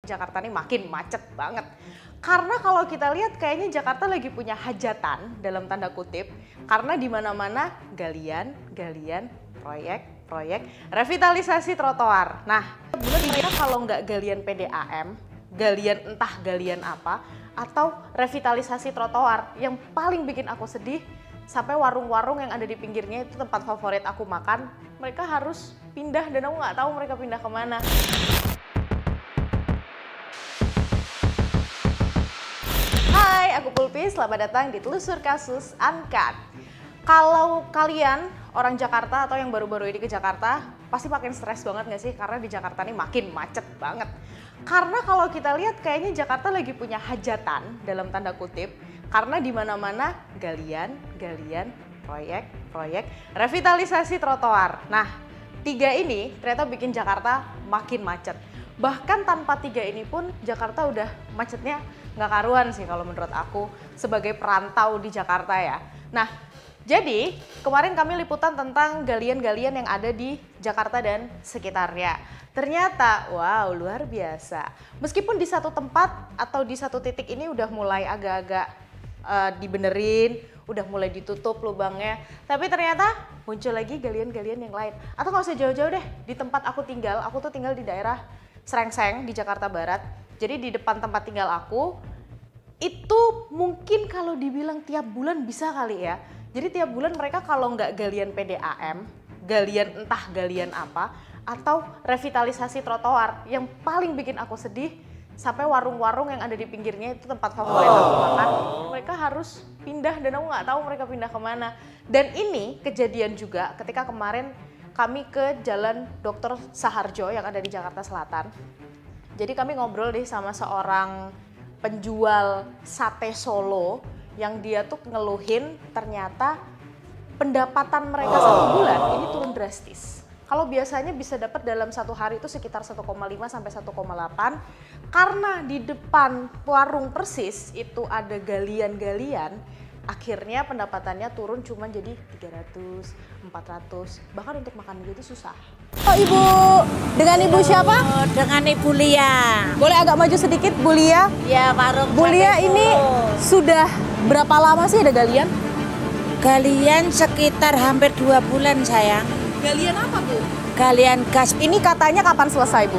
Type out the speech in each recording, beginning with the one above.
Jakarta nih makin macet banget. Karena kalau kita lihat kayaknya Jakarta lagi punya hajatan dalam tanda kutip. Karena di mana-mana galian, proyek, revitalisasi trotoar. Nah, bulan mereka kalau nggak galian PDAM, entah galian apa, atau revitalisasi trotoar, yang paling bikin aku sedih, sampai warung-warung yang ada di pinggirnya itu tempat favorit aku makan, mereka harus pindah dan aku nggak tahu mereka pindah kemana. Hai, aku Pulpi, selamat datang di Telusur Kasus Uncut. Kalau kalian orang Jakarta atau yang baru-baru ini ke Jakarta, pasti makin stres banget nggak sih? Karena di Jakarta ini makin macet banget. Karena kalau kita lihat kayaknya Jakarta lagi punya hajatan dalam tanda kutip. Karena di mana-mana galian, proyek, revitalisasi trotoar. Nah, tiga ini ternyata bikin Jakarta makin macet. Bahkan tanpa tiga ini pun Jakarta udah macetnya nggak karuan sih kalau menurut aku sebagai perantau di Jakarta ya. Nah, jadi kemarin kami liputan tentang galian-galian yang ada di Jakarta dan sekitarnya. Ternyata wow, luar biasa. Meskipun di satu tempat atau di satu titik ini udah mulai agak-agak dibenerin, udah mulai ditutup lubangnya, tapi ternyata muncul lagi galian-galian yang lain. Atau nggak usah jauh-jauh deh, di tempat aku tuh tinggal di daerah Srengseng di Jakarta Barat. Jadi di depan tempat tinggal aku, itu mungkin kalau dibilang tiap bulan bisa kali ya. Jadi tiap bulan mereka kalau nggak galian PDAM, entah galian apa, atau revitalisasi trotoar, yang paling bikin aku sedih, sampai warung-warung yang ada di pinggirnya itu tempat favorit aku makan, mereka harus pindah dan aku nggak tahu mereka pindah kemana. Dan ini kejadian juga ketika kemarin kami ke Jalan Dr. Saharjo yang ada di Jakarta Selatan. Jadi kami ngobrol deh sama seorang penjual sate Solo yang dia tuh ngeluhin ternyata pendapatan mereka satu bulan ini turun drastis. Kalau biasanya bisa dapat dalam satu hari itu sekitar 1,5 sampai 1,8, karena di depan warung persis itu ada galian-galian, akhirnya pendapatannya turun cuma jadi 300, 400, bahkan untuk makan gitu susah. Oh Ibu, dengan Ibu siapa? Dengan Ibu Lia. Boleh agak maju sedikit Bu Lia? Ya, warung Bu Lia ini sudah berapa lama sih ada galian? Galian sekitar hampir 2 bulan sayang. Galian apa Bu? Galian gas. Ini katanya kapan selesai Bu?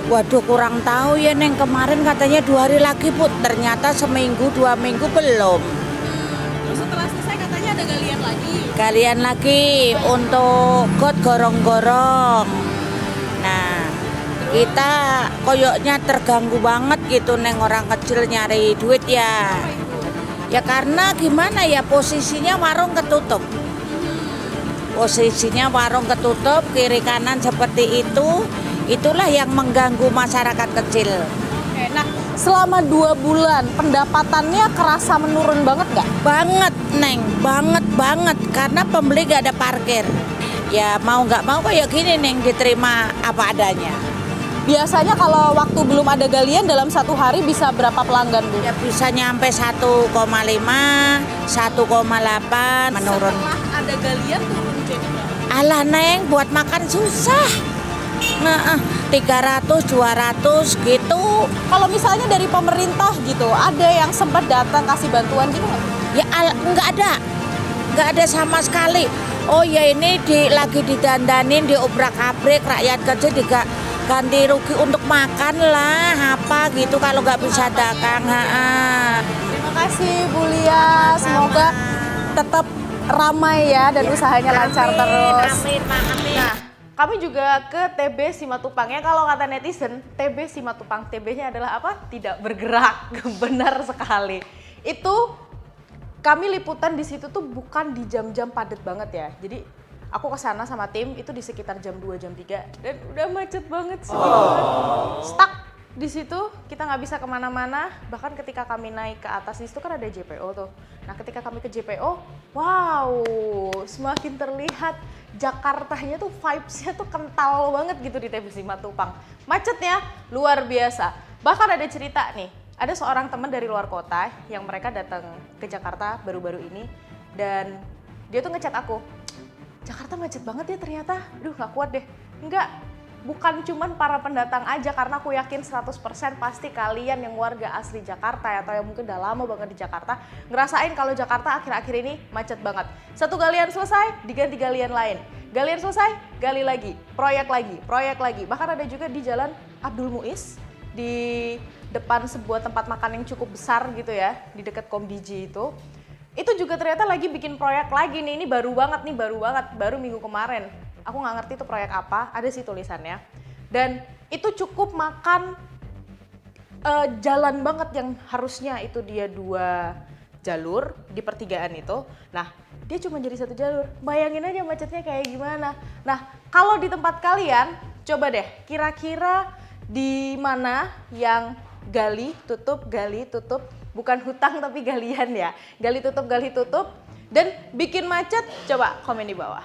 Waduh kurang tahu ya Neng, kemarin katanya 2 hari lagi Bu, ternyata seminggu 2 minggu belum. Terus setelah selesai katanya ada galian lagi? Galian lagi untuk got gorong-gorong. Nah kita koyoknya terganggu banget gitu Neng, orang kecil nyari duit ya. Ya karena gimana ya, posisinya warung ketutup. Posisinya warung ketutup, kiri kanan seperti itu, itulah yang mengganggu masyarakat kecil. Oke, nah selama 2 bulan pendapatannya kerasa menurun banget nggak? Banget Neng, banget, karena pembeli gak ada parkir. Ya mau nggak mau kayak gini Neng, diterima apa adanya. Biasanya kalau waktu belum ada galian dalam satu hari bisa berapa pelanggan Bu? Ya bisa nyampe 1,5, 1,8 menurun. Setelah ada galian turun jadinya? Alah Neng, buat makan susah. Nah, 300, 200 gitu. Kalau misalnya dari pemerintah gitu, ada yang sempat datang kasih bantuan gitu nggak? Ya nggak ada sama sekali. Oh ya ini lagi didandanin, diobrak-abrik, rakyat kecil ganti rugi untuk makan lah, apa gitu kalau nggak bisa dagang. Terima kasih Bu Lia, semoga tetap ramai ya dan usahanya lancar terus. Amin. Nah, kami juga ke TB Simatupang ya, kalau kata netizen, TB Simatupang, TB-nya adalah apa? Tidak bergerak, benar sekali. Itu kami liputan di situ tuh bukan di jam-jam padat banget ya. Jadi aku ke sana sama tim itu di sekitar jam 2, jam 3 dan udah macet banget sih. Stuck di situ, kita nggak bisa kemana-mana. Bahkan ketika kami naik ke atas di situ kan ada JPO tuh. Nah ketika kami ke JPO, wow, semakin terlihat Jakartanya tuh vibes-nya tuh kental banget gitu di TB Simatupang. Macetnya luar biasa. Bahkan ada cerita nih, ada seorang teman dari luar kota yang mereka datang ke Jakarta baru-baru ini dan dia tuh ngechat aku, Jakarta macet banget ya ternyata, aduh gak kuat deh. Enggak, bukan cuman para pendatang aja, karena aku yakin 100% pasti kalian yang warga asli Jakarta ya, atau yang mungkin udah lama banget di Jakarta, ngerasain kalau Jakarta akhir-akhir ini macet banget. Satu galian selesai, diganti galian lain. Galian selesai, gali lagi, proyek lagi. Bahkan ada juga di Jalan Abdul Muiz, di depan sebuah tempat makan yang cukup besar gitu ya, di dekat Kombiji itu. Itu juga ternyata lagi bikin proyek lagi nih, ini baru banget, baru minggu kemarin. Aku nggak ngerti itu proyek apa, ada sih tulisannya. Dan itu cukup makan jalan banget yang harusnya itu dia 2 jalur di pertigaan itu. Nah, dia cuma jadi 1 jalur. Bayangin aja macetnya kayak gimana. Nah, kalau di tempat kalian, coba deh kira-kira di mana yang gali, tutup, bukan hutang tapi galian ya. Gali tutup, dan bikin macet, coba komen di bawah.